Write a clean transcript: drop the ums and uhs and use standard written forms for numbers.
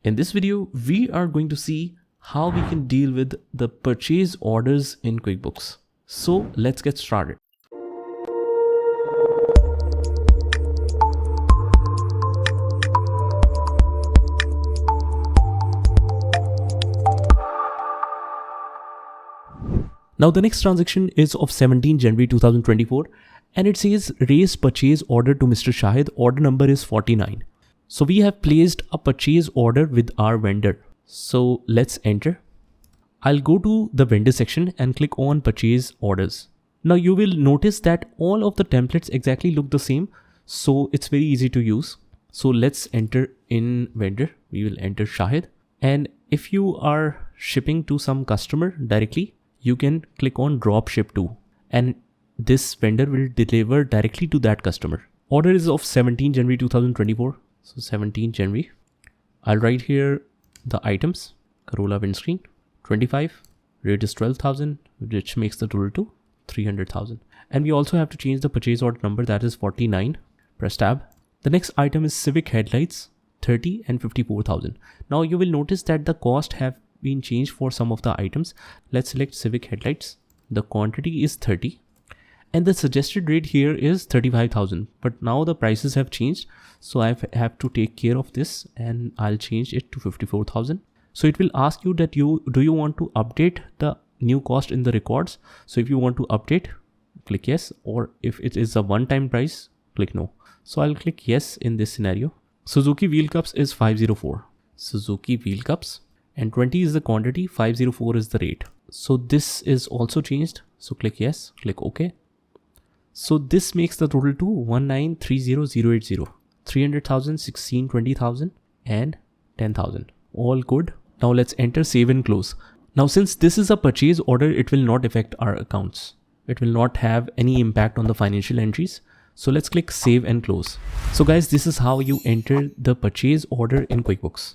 In this video, we are going to see how we can deal with the purchase orders in QuickBooks. So let's get started. Now the next transaction is of 17 January 2024 and it says raise purchase order to Mr. Shahid. Order number is 49. So we have placed a purchase order with our vendor. So let's enter. I'll go to the vendor section and click on purchase orders. Now you will notice that all of the templates exactly look the same. So it's very easy to use. So let's enter in vendor. We will enter Shahid. And if you are shipping to some customer directly, you can click on drop ship to, and this vendor will deliver directly to that customer. Order is of 17 January 2024. So 17 January. I'll write here the items. Corolla windscreen 25. Rate is 12,000, which makes the total to 300,000. And we also have to change the purchase order number, that is 49. Press tab. The next item is Civic headlights 30 and 54,000. Now you will notice that the cost have been changed for some of the items. Let's select Civic headlights. The quantity is 30 and the suggested rate here is 35,000, but now the prices have changed, so I have to take care of this and I'll change it to 54,000. So it will ask you that do you want to update the new cost in the records. So if you want to update, click yes, or if it is a one-time price, click no. So I'll click yes in this scenario. Suzuki wheel cups is 504. Suzuki wheel cups. And 20 is the quantity, 504 is the rate. So this is also changed. So click yes, click OK. So this makes the total to 1930080. 300,000, 16, 20,000 and 10,000. All good. Now let's enter save and close. Now since this is a purchase order, it will not affect our accounts. It will not have any impact on the financial entries. So let's click save and close. So guys, this is how you enter the purchase order in QuickBooks.